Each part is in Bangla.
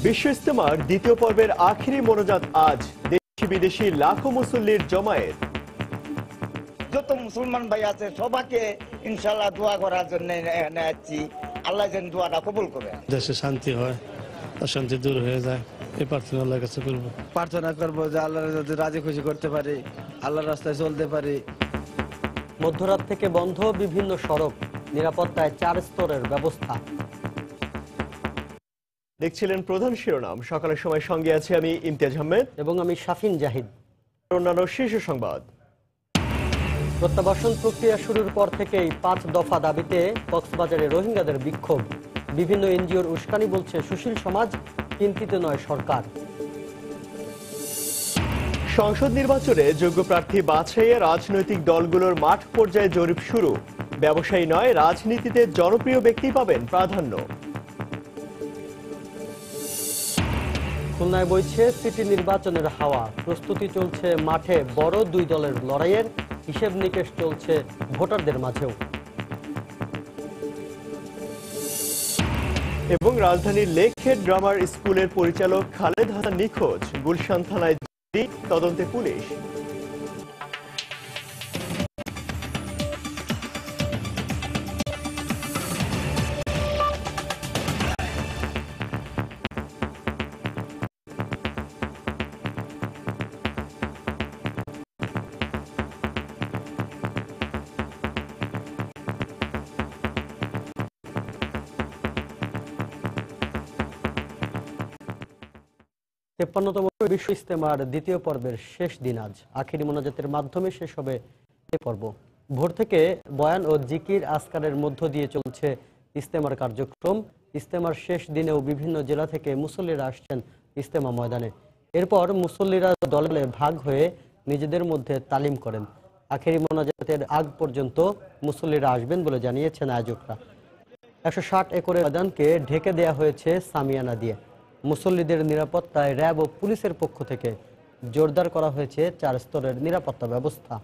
বিশ্ব ইজতেমার দ্বিতীয় পর্বের আখেরি মোনাজাত আজ। দেশি বিদেশি লাখো মুসল্লির জমায়েত। যত মুসলমান ভাই আছে সবাইকে ইনশাআল্লাহ দোয়া করার জন্য এখানে আসছি। আল্লাহ যেন দোয়াটা কবুল করে। দেশে শান্তি হয়, অশান্তি দূর হয়ে যায়, এই প্রার্থনা আল্লাহর কাছে করব। প্রার্থনা করবো যে আল্লাহ যদি রাজি খুশি করতে পারি, আল্লাহর রাস্তায় চলতে পারি। মধ্যরাত থেকে বন্ধ বিভিন্ন সড়ক, নিরাপত্তায় 4 স্তরের ব্যবস্থা। দেখছিলেন প্রধান শিরোনাম। সকালের সময় সঙ্গে আছি আমি ইমতিয়াজ আহমেদ এবং আমি শাফিন জাহিদ। অন্যান্য শীর্ষ সংবাদ। প্রত্যাবাসন প্রক্রিয়া শুরুর পর থেকেই 5 দফা দাবিতে কক্সবাজারে রোহিঙ্গাদের বিক্ষোভ। বিভিন্ন এনজিওর উস্কানি বলছে সুশীল সমাজ, চিন্তিত নয় সরকার। সংসদ নির্বাচনে যোগ্য প্রার্থী বাছাইয়ে রাজনৈতিক দলগুলোর মাঠ পর্যায়ে জরিপ শুরু। ব্যবসায়ী নয়, রাজনীতিতে জনপ্রিয় ব্যক্তি পাবেন প্রাধান্য। খুলনায় বইছে সিটি নির্বাচনের হাওয়া। প্রস্তুতি চলছে মাঠে বড় 2 দলের লড়াইয়ের, হিসেব নিকেশ চলছে ভোটারদের মাঝেও। এবং রাজধানীর লেকহেড ড্রামার স্কুলের পরিচালক খালেদ হাসান নিখোঁজ। গুলশান থানায় তদন্তে পুলিশ। তেপ্পান্নতম বিশ্ব ইজতেমার দ্বিতীয় পর্বের শেষ দিন আজ। আখেরি মোনাজাতের মাধ্যমে শেষ হবে এই পর্ব। ভোর থেকে বয়ান ও জিকির আসকারের মধ্য দিয়ে চলছে ইজতেমার কার্যক্রম। ইজতেমার শেষ দিনেও বিভিন্ন জেলা থেকে মুসল্লিরা আসছেন ইজতেমা ময়দানে। এরপর মুসল্লিরা দলে ভাগ হয়ে নিজেদের মধ্যে তালিম করেন। আখেরি মোনাজাতের আগ পর্যন্ত মুসল্লিরা আসবেন বলে জানিয়েছেন আয়োজকরা। 160 একরের ময়দানকে ঢেকে দেয়া হয়েছে সামিয়ানা দিয়ে। মুসল্লিদের নিরাপত্তায় র্যাব ও পুলিশের পক্ষ থেকে জোরদার করা হয়েছে 4 স্তরের নিরাপত্তা ব্যবস্থা।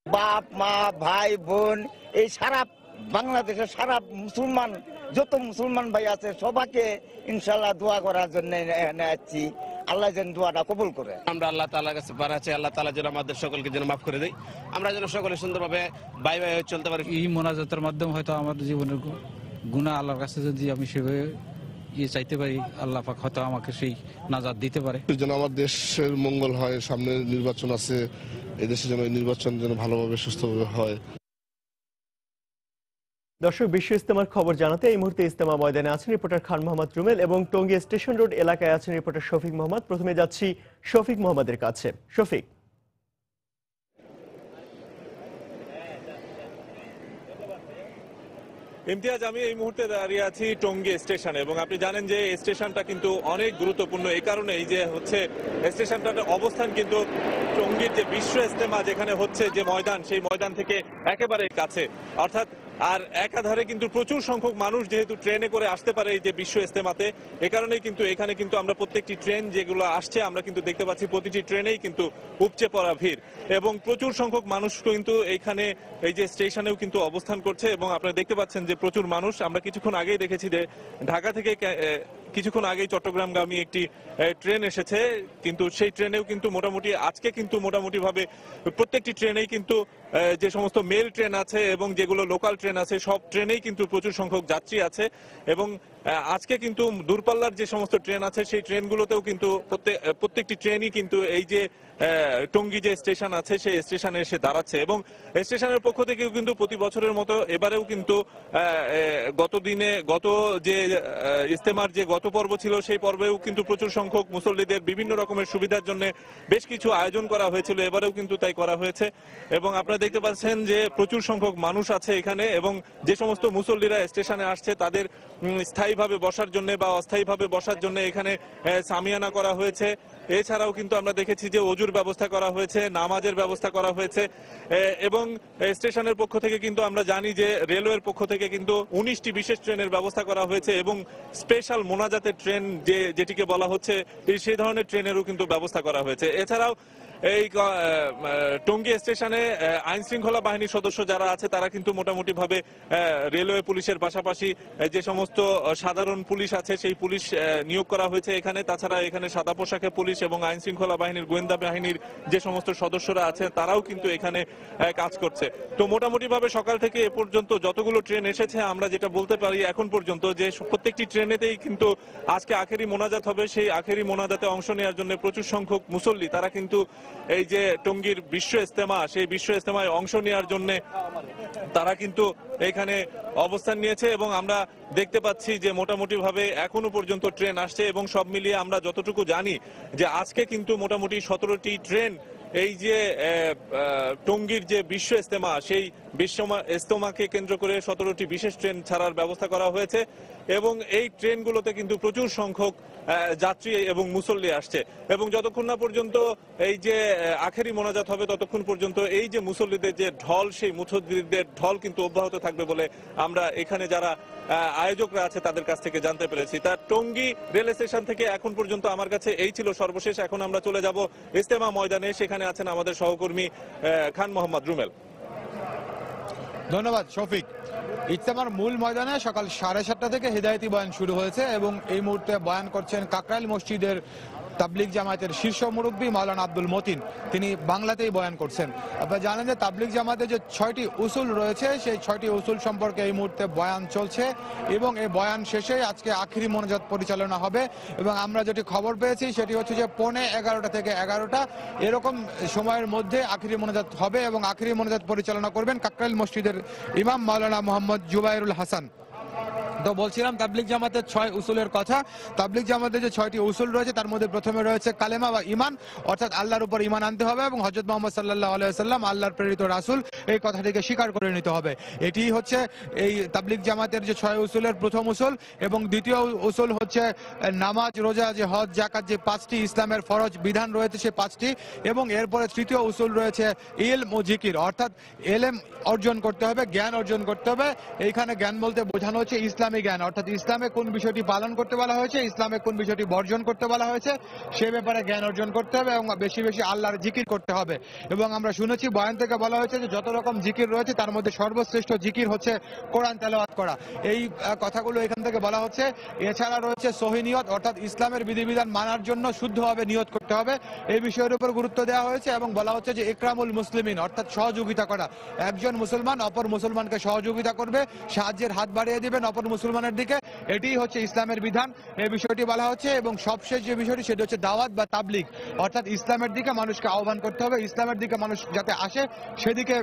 বাপ মা ভাই বোন এই সারা বাংলাদেশের সারা মুসলমান যত মুসলমান ভাই আছে সবাইকে ইনশাআল্লাহ দোয়া করার জন্য এখানে আসছি। আল্লাহ যেন দোয়াটা কবুল করে। আমরা আল্লাহ তাআলার কাছে পারাচ্ছি, আল্লাহ তাআলা যেন আমাদের সকলকে যেন মাফ করে দেয়, আমরা যেন সকলে সুন্দরভাবে বাই বাই হয়ে চলতে পারি। এই মোনাজাতের মাধ্যমে হয়তো আমার জীবনের গুনাহ আল্লাহর কাছে যদি আমি সেভাবে চাইতে পারি, আল্লাহ পাক হয়তো আমাকে সেই নাজাত দিতে পারে। যেন আমার দেশের মঙ্গল হয়, সামনে নির্বাচন আছে, এদেশে যেন নির্বাচন যেন ভালোভাবে সুস্থভাবে হয়। দর্শক, বিশ্ব ইজতেমার খবর জানাতে এই মুহূর্তে ইজতেমা ময়দানে আছেন রিপোর্টার খান মোহাম্মদ রুমেল এবং টঙ্গী স্টেশন রোড এলাকায় আছেন রিপোর্টার শফিক মোহাম্মদ। প্রথমে যাচ্ছি শফিক মোহাম্মদের কাছে। শফিক, ইমতিয়াজ, আমি এই মুহূর্তে দাঁড়িয়ে আছি টঙ্গী স্টেশনে এবং আপনি জানেন যে স্টেশনটা কিন্তু অনেক গুরুত্বপূর্ণ। এই কারণে এই যে হচ্ছে স্টেশনটার অবস্থান কিন্তু টঙ্গীর যে বিশ্ব ইজতেমা যেখানে হচ্ছে যে ময়দান, সেই ময়দান থেকে একেবারে কাছে, অর্থাৎ আর একাধারে কিন্তু প্রচুর সংখ্যক মানুষ যেহেতু ট্রেনে করে আসতে পারে এই যে বিশ্ব ইজতেমাতে, এ কারণেই কিন্তু এখানে কিন্তু আমরা প্রত্যেকটি ট্রেন যেগুলো আসছে আমরা কিন্তু দেখতে পাচ্ছি প্রতিটি ট্রেনেই কিন্তু উপচে পড়া ভিড় এবং প্রচুর সংখ্যক মানুষ কিন্তু এইখানে এই যে স্টেশনেও কিন্তু অবস্থান করছে এবং আপনারা দেখতে পাচ্ছেন যে প্রচুর মানুষ। আমরা কিছুক্ষণ আগেই দেখেছি যে ঢাকা থেকে কিছুক্ষণ আগেই চট্টগ্রামগামী একটি ট্রেন এসেছে, কিন্তু সেই ট্রেনেও কিন্তু মোটামুটি আজকে কিন্তু মোটামুটি ভাবে প্রত্যেকটি ট্রেনেই কিন্তু যে সমস্ত মেল ট্রেন আছে এবং যেগুলো লোকাল ট্রেন আছে সব ট্রেনেই কিন্তু প্রচুর সংখ্যক যাত্রী আছে এবং আজকে কিন্তু দূরপাল্লার যে সমস্ত ট্রেন আছে সেই ট্রেনগুলোতেও কিন্তু প্রত্যেকটি ট্রেনই কিন্তু এই যে টঙ্গী যে স্টেশন আছে সেই স্টেশনে এসে দাঁড়াচ্ছে এবং স্টেশনের পক্ষ থেকেও কিন্তু প্রতি বছরের মতো এবারেও কিন্তু গত যে ইজতেমার যে গত পর্ব ছিল সেই পর্বেও কিন্তু প্রচুর সংখ্যক মুসল্লিদের বিভিন্ন রকমের সুবিধার জন্য বেশ কিছু আয়োজন করা হয়েছিল, এবারেও কিন্তু তাই করা হয়েছে এবং আপনারা দেখতে পাচ্ছেন যে প্রচুর সংখ্যক মানুষ আছে এখানে এবং যে সমস্ত মুসল্লিরা স্টেশনে আসছে তাদের স্থায়ীভাবে বসার জন্য বা অস্থায়ীভাবে বসার জন্য এখানে সামিয়ানা করা হয়েছে। এছাড়াও কিন্তু আমরা দেখেছি যে অজুর ব্যবস্থা করা হয়েছে, নামাজের ব্যবস্থা করা হয়েছে এবং স্টেশনের পক্ষ থেকে কিন্তু আমরা জানি যে রেলওয়ের পক্ষ থেকে কিন্তু 19টি বিশেষ ট্রেনের ব্যবস্থা করা হয়েছে এবং স্পেশাল মোনাজাতের ট্রেন যেটিকে বলা হচ্ছে সেই ধরনের ট্রেনেরও কিন্তু ব্যবস্থা করা হয়েছে। এছাড়াও এই টঙ্গী স্টেশনে আইন শৃঙ্খলা বাহিনীর সদস্য যারা আছে তারা কিন্তু মোটামুটি ভাবে রেলওয়ে পুলিশের পাশাপাশি যে সমস্ত সাধারণ পুলিশ আছে সেই পুলিশ নিয়োগ করা হয়েছে এখানে। তাছাড়া এখানে সাদা পোশাকে পুলিশ এবং আইন শৃঙ্খলা বাহিনীর গোয়েন্দা বাহিনীর যে সমস্ত সদস্যরা আছে তারাও কিন্তু এখানে কাজ করছে। তো মোটামুটি ভাবে সকাল থেকে এ পর্যন্ত যতগুলো ট্রেন এসেছে আমরা যেটা বলতে পারি এখন পর্যন্ত যে প্রত্যেকটি ট্রেনেতেই কিন্তু আজকে আখেরি মোনাজাত হবে। সেই আখেরি মোনাজাতে অংশ নেওয়ার জন্য প্রচুর সংখ্যক মুসল্লি তারা কিন্তু এই যে টঙ্গীর বিশ্ব ইজতেমা সেই বিশ্ব ইজতেমায় অংশ নেওয়ার জন্য তারা কিন্তু এখানে অবস্থান নিয়েছে এবং আমরা দেখতে পাচ্ছি যে মোটামুটি ভাবে এখনো পর্যন্ত ট্রেন আসছে এবং সব মিলিয়ে আমরা যতটুকু জানি যে আজকে কিন্তু মোটামুটি 17টি ট্রেন এই যে টঙ্গীর যে বিশ্ব ইজতেমা সেই বিশ্ব ইজতেমাকে কেন্দ্র করে 17টি বিশেষ ট্রেন ছাড়ার ব্যবস্থা করা হয়েছে এবং এই ট্রেনগুলোতে কিন্তু প্রচুর সংখ্যক যাত্রী এবং মুসল্লি আসছে এবং যতক্ষণ না পর্যন্ত এই যে আখেরি মোনাজাত হবে ততক্ষণ পর্যন্ত এই যে মুসল্লিদের যে ঢল সেই মুসল্লিদের ঢল কিন্তু অব্যাহত থাকবে বলে আমরা এখানে যারা আয়োজকরা আছে তাদের কাছ থেকে জানতে পেরেছি। তার টঙ্গী রেল স্টেশন থেকে এখন পর্যন্ত আমার কাছে এই ছিল সর্বশেষ। এখন আমরা চলে যাব ইজতেমা ময়দানে, সেখানে আছেন আমাদের সহকর্মী খান মোহাম্মদ রুমেল। ধন্যবাদ শফিক। ইজতেমার মূল ময়দানে সকাল 7:30 থেকে হেদায়েতি বয়ান শুরু হয়েছে এবং এই মুহূর্তে বয়ান করছেন কাকরাইল মসজিদের তাবলিগ জামায়াতের শীর্ষ মুরব্বী মাওলানা আব্দুল মতিন। তিনি বাংলাতেই বয়ান করছেন। আপনারা জানেন যে তাবলিগ জামায়াতের যে 6টি উসুল রয়েছে সেই 6টি উসুল সম্পর্কে এই মুহূর্তে বয়ান চলছে এবং এই বয়ান শেষে আজকে আখিরি মোনাজাত পরিচালনা হবে এবং আমরা যেটি খবর পেয়েছি সেটি হচ্ছে যে 11:15 থেকে 11টা এরকম সময়ের মধ্যে আখিরি মোনাজাত হবে এবং আখিরি মোনাজাত পরিচালনা করবেন কাকরাইল মসজিদের ইমাম মাওলানা মোহাম্মদ জুবাইরুল হাসান। তো বলছিলাম তাবলিগ জামাতের 6 উসুলের কথা। তাবলিগ জামাতের যে 6টি উসুল রয়েছে তার মধ্যে প্রথমে রয়েছে কালেমা বা ঈমান, অর্থাৎ আল্লাহর উপর ঈমান আনতে হবে এবং হযরত মুহাম্মদ সাল্লাল্লাহু আলাইহি ওয়াসাল্লাম আল্লাহর প্রেরিত রাসূল এই কথাটিকে স্বীকার করে নিতে হবে। এটি হচ্ছে এই তাবলিগ জামাতের যে 6 উসুলের প্রথম উসুল এবং দ্বিতীয় উসুল হচ্ছে নামাজ, রোজা, যে হজ, যাকাত, যে 5টি ইসলামের ফরজ বিধান রয়েছে সেই 5টি এবং এরপরে তৃতীয় উসুল রয়েছে ইলম ও জিকির, অর্থাৎ এলেম অর্জন করতে হবে, জ্ঞান অর্জন করতে হবে। এইখানে জ্ঞান বলতে বোঝানো হচ্ছে ইসলামী জ্ঞান, অর্থাৎ ইসলামে কোন বিষয়টি পালন করতে বলা হয়েছে, ইসলামে কোন বিষয়টি বর্জন করতে বলা হয়েছে সে ব্যাপারে জ্ঞান অর্জন করতে হবে এবং বেশি বেশি আল্লাহর জিকির করতে হবে। এবং আমরা শুনেছি বয়ান থেকে বলা হয়েছে যে যত রকম জিকির রয়েছে তার মধ্যে সর্বশ্রেষ্ঠ জিকির হচ্ছে কোরআন তেলাওয়াত করা। এই কথাগুলো এখান থেকে বলা হচ্ছে। এছাড়া রয়েছে সহি নিয়ত, অর্থাৎ ইসলামের বিধিবিধান মানার জন্য শুদ্ধভাবে নিয়ত করতে হবে, এই বিষয়ের উপর গুরুত্ব দেওয়া হয়েছে এবং বলা হচ্ছে যে ইকরামুল মুসলিমিন, অর্থাৎ সহযোগিতা করা। একজন মুসলমান অপর মুসলমানকে সহযোগিতা করবে, সাহায্যের হাত বাড়িয়ে দিবেন অপর মুসলমানের দিকে, এটি হচ্ছে ইসলামের বিধান, এই বিষয়টি বলা হচ্ছে। এবং সবশেষ যে বিষয়টি সেটি হচ্ছে দাওয়াত বা তাবলিগ, অর্থাৎ ইসলামের দিকে মানুষকে আহ্বান করতে হবে, ইসলামের দিকে মানুষ যাতে আসে সেদিকে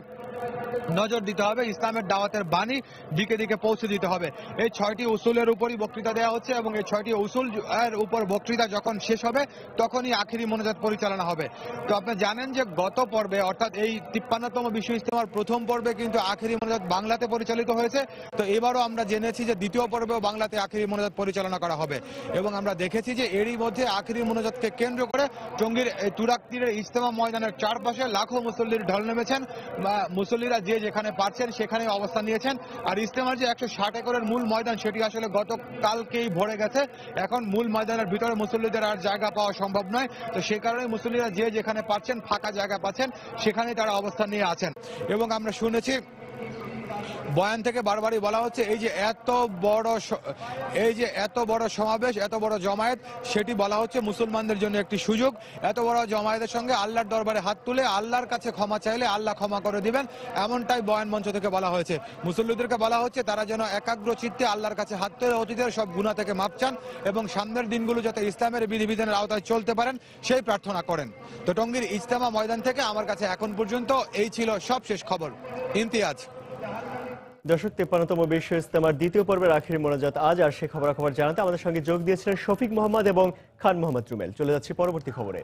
নজর দিতে হবে, ইসলামের দাওয়াতের বাণী দিকে দিকে পৌঁছে দিতে হবে। এই 6টি উসুলের উপরই বক্তৃতা দেওয়া হচ্ছে এবং এই 6টি উসুল এর উপর বক্তৃতা যখন শেষ হবে তখনই আখিরি মোনাজাত পরিচালনা হবে। তো আপনি জানেন যে গত পর্বে অর্থাৎ এই 53তম বিশ্ব ইজতেমার প্রথম পর্বে কিন্তু আখিরি মোনাজাত বাংলাতে পরিচালিত হয়েছে। তো এবারও আমরা জেনেছি যে দ্বিতীয় পর্বেও বাংলাতে আখিরি মোনাজাত পরিচালনা করা হবে এবং আমরা দেখেছি যে এরই মধ্যে আখিরি মোনাজাতকে কেন্দ্র করে টঙ্গীর তুরাগ তীরের ইজতেমা ময়দানের চারপাশে লাখো মুসল্লির ঢল নেমেছেন। মুসল্লিরা যে যেখানে পারছেন সেখানে অবস্থান নিয়েছেন। আর ইজতেমার যে 160 একরের মূল ময়দান সেটি আসলে গতকালকেই ভরে গেছে, এখন মূল ময়দানের ভিতরে মুসল্লিদের আর জায়গা পাওয়া সম্ভব নয়। তো সেই কারণে মুসল্লিরা যে যেখানে পারছেন ফাঁকা জায়গা পাচ্ছেন সেখানেই তারা অবস্থান নিয়ে আছেন। এবং আমরা শুনেছি বয়ান থেকে বারবারই বলা হচ্ছে এই যে এত বড় সমাবেশ, এত বড় জমায়েত, সেটি বলা হচ্ছে মুসলমানদের জন্য একটি সুযোগ। এত বড় জমায়েতের সঙ্গে আল্লাহর দরবারে হাত তুলে আল্লাহর কাছে ক্ষমা চাইলে আল্লাহ ক্ষমা করে দিবেন, এমনটাই বয়ান মঞ্চ থেকে বলা হয়েছে। মুসল্লিদেরকে বলা হচ্ছে তারা যেন একাগ্র চিত্তে আল্লাহর কাছে হাত তুলে অতীতের সব গুনাহ থেকে মাপ চান এবং সামনের দিনগুলো যাতে ইসলামের বিধিবিধানের আওতায় চলতে পারেন সেই প্রার্থনা করেন। তো টঙ্গীর ইজতেমা ময়দান থেকে আমার কাছে এখন পর্যন্ত এই ছিল সবশেষ খবর। ইমতিয়াজ। দর্শক, 53তম বিশ্ব ইজতেমার দ্বিতীয় পর্বের আখিরি মোনাজাত আজ, আর সে খবরাখবর জানাতে আমাদের সঙ্গে যোগ দিয়েছিলেন শফিক মোহাম্মদ এবং খান মোহাম্মদ রুমেল। চলে যাচ্ছি পরবর্তী খবরে।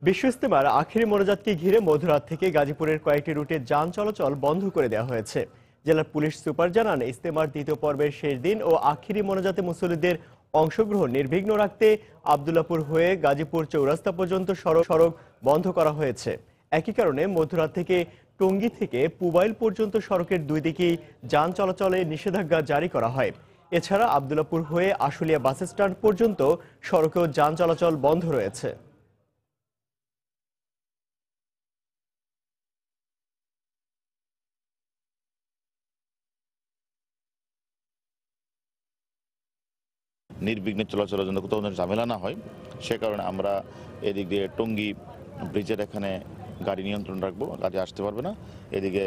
বিশ্ব ইজতেমার আখিরি মোনাজাতকে ঘিরে মধ্যরাত থেকে গাজীপুরের কয়েকটি রুটে যান চলাচল বন্ধ করে দেওয়া হয়েছে। জেলার পুলিশ সুপার জানান, ইজতেমার দ্বিতীয় পর্বের শেষ দিন ও আখিরি মোনাজাতে মুসল্লিদের অংশগ্রহণ নির্বিঘ্ন রাখতে আব্দুল্লাপুর হয়ে গাজীপুর চৌরাস্তা পর্যন্ত সড়ক বন্ধ করা হয়েছে। একই কারণে মধ্যরাত থেকে টঙ্গী থেকে পুবাইল পর্যন্ত সড়কের দুই দিকেই যান চলাচলে নিষেধাজ্ঞা জারি করা হয়। এছাড়া আব্দুল্লাপুর হয়ে আশুলিয়া বাস স্ট্যান্ড পর্যন্ত সড়কেও যান চলাচল বন্ধ রয়েছে। নির্বিঘ্নে চলাচলের জন্য কোথাও যেন ঝামেলা না হয়, সে কারণে আমরা এদিক দিয়ে টঙ্গী ব্রিজের এখানে গাড়ি নিয়ন্ত্রণ রাখবো, গাড়ি আসতে পারবে না। এদিকে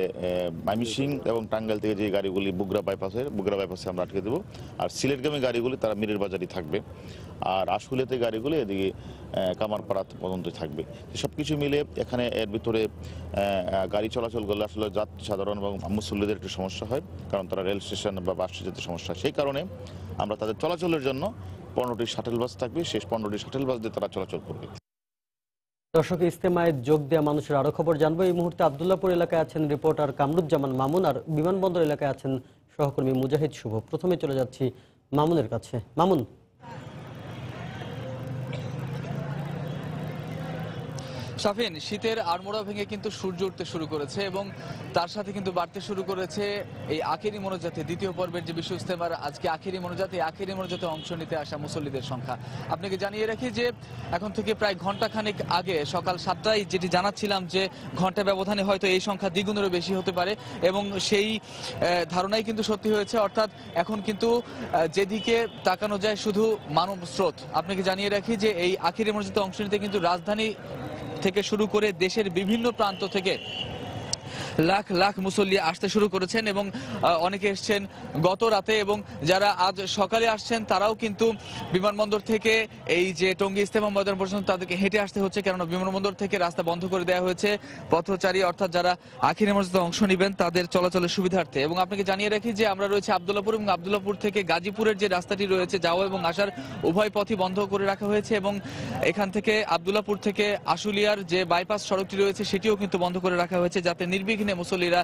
ময়মনসিংহ এবং টাঙ্গাইল থেকে যে গাড়িগুলি বুগরা বাইপাসে আমরা আটকে দেবো। আর সিলেটগামী গাড়িগুলি তারা মিরের বাজারই থাকবে। আর আশুলিয়াতে গাড়িগুলি এদিকে কামারপাড়া পর্যন্ত থাকবে। সব কিছু মিলে এখানে এর ভিতরে গাড়ি চলাচল করলে আসলে সাধারণ এবং মুসল্লিদের একটু সমস্যা হয়, কারণ তারা রেল স্টেশন বা বাস যেতে সমস্যা। সেই কারণে আমরা তাদের চলাচলের জন্য 15টি শাটেল বাস থাকবে, শেষ 15টি শাটেল বাস দিয়ে তারা চলাচল করবে। দর্শক, ইজতেমায় যোগ দেওয়া মানুষের আরো খবর জানবো। এই মুহূর্তে আব্দুল্লাপুর এলাকায় আছেন রিপোর্টার কামরুজ্জামান মামুন, আর বিমানবন্দর এলাকায় আছেন সহকর্মী মুজাহিদ শুভ। প্রথমে চলে যাচ্ছি মামুনের কাছে। মামুন, শাফিন, শীতের আড়মোড়া ভেঙে কিন্তু সূর্য উঠতে শুরু করেছে এবং তার সাথে কিন্তু বাড়তে শুরু করেছে এই আখেরি মোনাজাতে দ্বিতীয় পর্বের যে বিশ্ব ইজতেমার আজকে আখেরি মোনাজাত, এই আখেরি মোনাজাতে অংশ নিতে আসা মুসল্লিদের সংখ্যা। আপনাকে জানিয়ে রাখি যে এখন থেকে প্রায় ঘন্টাখানেক আগে সকাল 7টায় যেটি জানাচ্ছিলাম যে ঘন্টা ব্যবধানে হয়তো এই সংখ্যা দ্বিগুণেরও বেশি হতে পারে, এবং সেই ধারণাই কিন্তু সত্যি হয়েছে। অর্থাৎ এখন কিন্তু যেদিকে তাকানো যায় শুধু মানব স্রোত। আপনাকে জানিয়ে রাখি যে এই আখেরি মোনাজাতে অংশ নিতে কিন্তু রাজধানী থেকে শুরু করে দেশের বিভিন্ন প্রান্ত থেকে লাখ লাখ মুসল্লি আসতে শুরু করেছেন এবং অনেকে এসছেন গত রাতে, এবং যারা আজ সকালে আসছেন তারাও কিন্তু বিমানবন্দর থেকে এই যে টঙ্গী ইজতেমা ময়দান পর্যন্ত তাদেরকে হেঁটে আসতে হচ্ছে, কারণ বিমানবন্দর থেকে রাস্তা বন্ধ করে দেওয়া হয়েছে পথচারী অর্থাৎ যারা আখিরি মোনাজাতে অংশ নেবেন তাদের চলাচলের সুবিধার্থে। এবং আপনাকে জানিয়ে রাখি যে আমরা রয়েছে আব্দুল্লাপুর, এবং আব্দুল্লাপুর থেকে গাজীপুরের যে রাস্তাটি রয়েছে যাওয়া এবং আসার উভয় পথই বন্ধ করে রাখা হয়েছে, এবং এখান থেকে আব্দুল্লাপুর থেকে আশুলিয়ার যে বাইপাস সড়কটি রয়েছে সেটিও কিন্তু বন্ধ করে রাখা হয়েছে, যাতে নির্বিঘ্নে মুসল্লিরা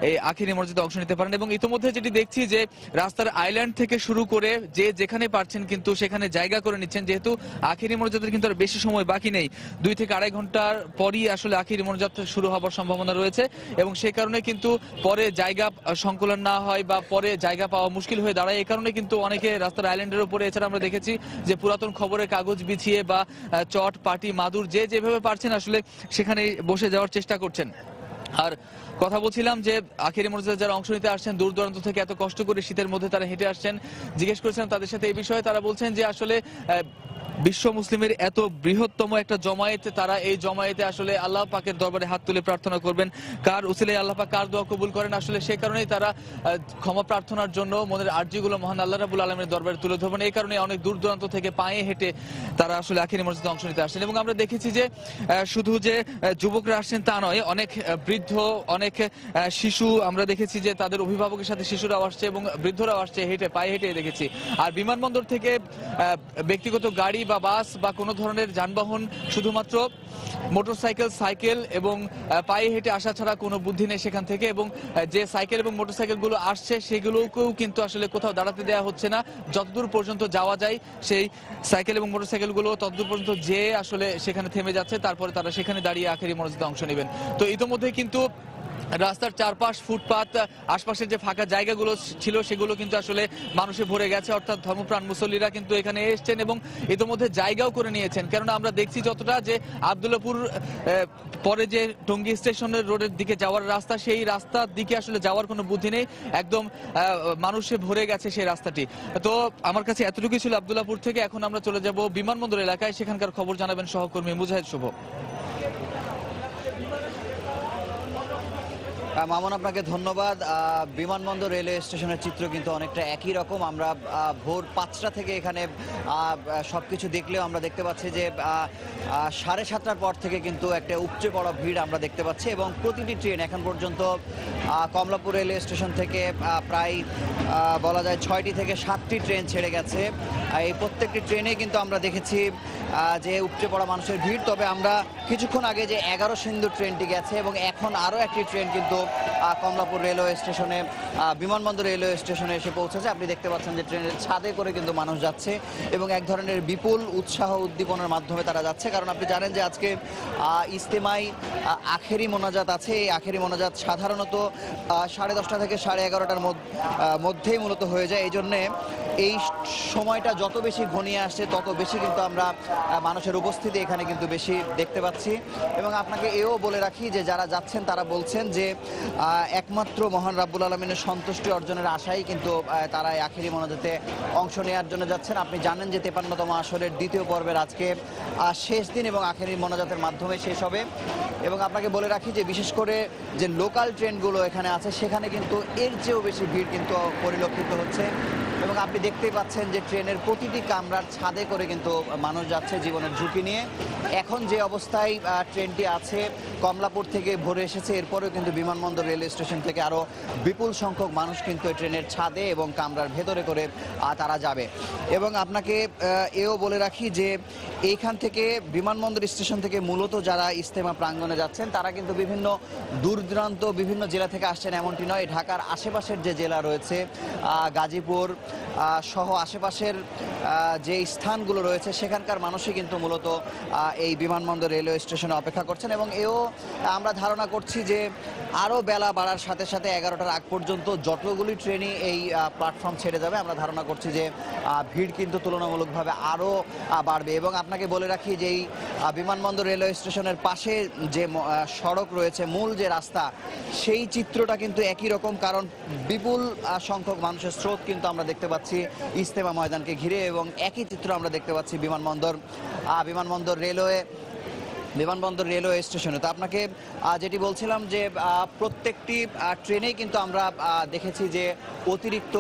এই আখিরি মোনাজাতে অংশ নিতে পারেন। এবং ইতিমধ্যে যেটি দেখছি যে রাস্তার আইল্যান্ড থেকে শুরু করে যে যেখানে পারছেন কিন্তু সেখানে জায়গা করে নিচ্ছেন, যেহেতু আখিরি মোনাজাতের কিন্তু আর বেশি সময় বাকি নেই। 2 থেকে আড়াই ঘন্টার পরই আসলে আখিরি মোনাজাত শুরু হওয়ার সম্ভাবনা রয়েছে, এবং সেই কারণে কিন্তু পরে জায়গা সংকুলন না হয় বা পরে জায়গা পাওয়া মুশকিল হয়ে দাঁড়ায়। এই কারণে কিন্তু অনেকে রাস্তার আইল্যান্ডের উপরে, এছাড়া আমরা দেখেছি যে পুরাতন খবরের কাগজ বিছিয়ে বা চট পাটি মাদুর যে যেভাবে পারছেন আসলে সেখানে বসে যাওয়ার চেষ্টা করছেন। আর কথা বলছিলাম যে আখেরি মোনাজাতে যারা অংশ নিতে আসছেন দূর দূরান্ত থেকে এত কষ্ট করে শীতের মধ্যে তারা হেঁটে আসছেন, জিজ্ঞেস করেছিলাম তাদের সাথে এই বিষয়ে। তারা বলছেন যে আসলে বিশ্ব মুসলিমের এত বৃহত্তম একটা জমায়েত, তারা এই জমায়েতে আসলে আল্লাহ পাকের দরবারে হাত তুলে প্রার্থনা করবেন, কার উসিলায় আল্লাহ পাক কার দোয়া কবুল করেন। আসলে সেই কারণেই তারা ক্ষমা প্রার্থনার জন্য মনের আরজিগুলো মহান আল্লাহ রাব্বুল আলামিনের দরবারে তুলে ধরবেন। এই কারণে অনেক দূর দূরান্ত থেকে পায়ে হেঁটে তারা আসলে আখিরি মোনাজাতে অংশ নিতে আসছেন। এবং আমরা দেখেছি যে শুধু যে যুবকরা আসছেন তা নয়, অনেক বৃদ্ধ, অনেক শিশু, আমরা দেখেছি যে তাদের অভিভাবকের সাথে শিশুরাও আসছে এবং বৃদ্ধরাও আসছে হেঁটে, পায়ে হেঁটে দেখেছি। আর বিমানবন্দর থেকে ব্যক্তিগত গাড়ি বা বাস বা কোনো ধরনের যানবাহন, শুধুমাত্র মোটরসাইকেল, সাইকেল এবং পায়ে হেঁটে আসা ছাড়া কোনো বুদ্ধি নেই সেখান থেকে। এবং যে সাইকেল এবং মোটরসাইকেলগুলো আসছে সেগুলোকেও কিন্তু আসলে কোথাও দাঁড়াতে দেওয়া হচ্ছে না, যতদূর পর্যন্ত যাওয়া যায় সেই সাইকেল এবং মোটরসাইকেলগুলো ততদূর পর্যন্ত যে আসলে সেখানে থেমে যাচ্ছে, তারপরে তারা সেখানে দাঁড়িয়ে আখেরি মোনাজাতে অংশ নেবেন। তো ইতিমধ্যে কিন্তু রাস্তার চারপাশ, ফুটপাত, আশপাশের যে ফাঁকা জায়গাগুলো ছিল সেগুলো কিন্তু আসলে মানুষে ভরে গেছে, অর্থাৎ ধর্মপ্রাণ মুসল্লিরা কিন্তু এখানে এসছেন এবং ইতিমধ্যে জায়গাও করে নিয়েছেন। কেননা আমরা দেখছি যতটা যে আব্দুল্লাপুর পরে যে টঙ্গী স্টেশনের রোডের দিকে যাওয়ার রাস্তা, সেই রাস্তার দিকে আসলে যাওয়ার কোনো বুদ্ধি নেই, একদম মানুষে ভরে গেছে সেই রাস্তাটি। তো আমার কাছে এতটুকুই ছিল আব্দুল্লাপুর থেকে। এখন আমরা চলে যাব বিমানবন্দর এলাকায়, সেখানকার খবর জানাবেন সহকর্মী মুজাহিদ শুভ। মামুন, আপনাকে ধন্যবাদ। বিমানবন্দর রেলওয়ে স্টেশনের চিত্র কিন্তু অনেকটা একই রকম। আমরা ভোর 5টা থেকে এখানে সবকিছু দেখলেও আমরা দেখতে পাচ্ছি যে 7:30টার পর থেকে কিন্তু একটা উপচে পড়া ভিড় আমরা দেখতে পাচ্ছি, এবং প্রতিটি ট্রেন এখন পর্যন্ত কমলাপুর রেলওয়ে স্টেশন থেকে প্রায় বলা যায় 6টি থেকে 7টি ট্রেন ছেড়ে গেছে। এই প্রত্যেকটি ট্রেনে কিন্তু আমরা দেখেছি যে উপচে পড়া মানুষের ভিড়। তবে আমরা কিছুক্ষণ আগে যে 11 সিন্ধু ট্রেনটি গেছে এবং এখন আরও একটি ট্রেন কিন্তু কমলাপুর রেলওয়ে স্টেশনে বিমানবন্দর রেলওয়ে স্টেশনে এসে পৌঁছেছে। আপনি দেখতে পাচ্ছেন যে ট্রেনের ছাদে করে কিন্তু মানুষ যাচ্ছে এবং এক ধরনের বিপুল উৎসাহ উদ্দীপনার মাধ্যমে তারা যাচ্ছে। কারণ আপনি জানেন যে আজকে ইজতেমায় আখেরি মোনাজাত আছে। এই আখেরি মোনাজাত সাধারণত 10:30 থেকে 11:30টার মধ্যেই মূলত হয়ে যায়। এই জন্যে এই সময়টা যত বেশি ঘনিয়ে আসছে তত বেশি কিন্তু আমরা মানুষের উপস্থিতি এখানে কিন্তু বেশি দেখতে পাচ্ছি। এবং আপনাকে এও বলে রাখি যে যারা যাচ্ছেন তারা বলছেন যে একমাত্র মহান রাব্বুল আলামিনের সন্তুষ্টি অর্জনের আশাই কিন্তু তারা এই আখেরি মোনাজাতে অংশ নেওয়ার জন্য যাচ্ছেন। আপনি জানেন যে 53তম আসরের দ্বিতীয় পর্বের আজকে শেষ দিন এবং আখেরি মোনাজাতের মাধ্যমে শেষ হবে। এবং আপনাকে বলে রাখি যে বিশেষ করে যে লোকাল ট্রেনগুলো এখানে আছে সেখানে কিন্তু এর চেয়েও বেশি ভিড় কিন্তু পরিলক্ষিত হচ্ছে। এবং আপনি দেখতেই পাচ্ছেন যে ট্রেনের প্রতিটি কামরার ছাদে করে কিন্তু মানুষ যাচ্ছে জীবনের ঝুঁকি নিয়ে। এখন যে অবস্থায় ট্রেনটি আছে কমলাপুর থেকে ভোরে এসেছে, এরপরেও কিন্তু বিমানবন্দর রেলওয়ে স্টেশন থেকে আরও বিপুল সংখ্যক মানুষ কিন্তু ট্রেনের ছাদে এবং কামরার ভেতরে করে তারা যাবে। এবং আপনাকে এও বলে রাখি যে এইখান থেকে বিমানবন্দর স্টেশন থেকে মূলত যারা ইজতেমা প্রাঙ্গণে যাচ্ছেন তারা কিন্তু বিভিন্ন দূর দূরান্ত বিভিন্ন জেলা থেকে আসছেন এমনটি নয়। ঢাকার আশেপাশের যে জেলা রয়েছে গাজীপুর সহ আশেপাশের যে স্থানগুলো রয়েছে সেখানকার মানুষই কিন্তু মূলত এই বিমানবন্দর রেলওয়ে স্টেশনে অপেক্ষা করছেন। এবং এও আমরা ধারণা করছি যে আরও বেলা বাড়ার সাথে সাথে 11টার আগ পর্যন্ত যতগুলি ট্রেনই এই প্ল্যাটফর্ম ছেড়ে যাবে আমরা ধারণা করছি যে ভিড় কিন্তু তুলনামূলকভাবে আরও বাড়বে। এবং আপনাকে বলে রাখি যে এই বিমানবন্দর রেলওয়ে স্টেশনের পাশে যে সড়ক রয়েছে মূল যে রাস্তা সেই চিত্রটা কিন্তু একই রকম। কারণ বিপুল সংখ্যক মানুষের স্রোত কিন্তু আমরা দেখতে পাচ্ছি ইজতেমা ময়দানকে ঘিরে এবং একই চিত্র আমরা দেখতে পাচ্ছি বিমানবন্দর রেলওয়ে স্টেশনে। তো আপনাকে যেটি বলছিলাম যে প্রত্যেকটি ট্রেনেই কিন্তু আমরা দেখেছি যে অতিরিক্ত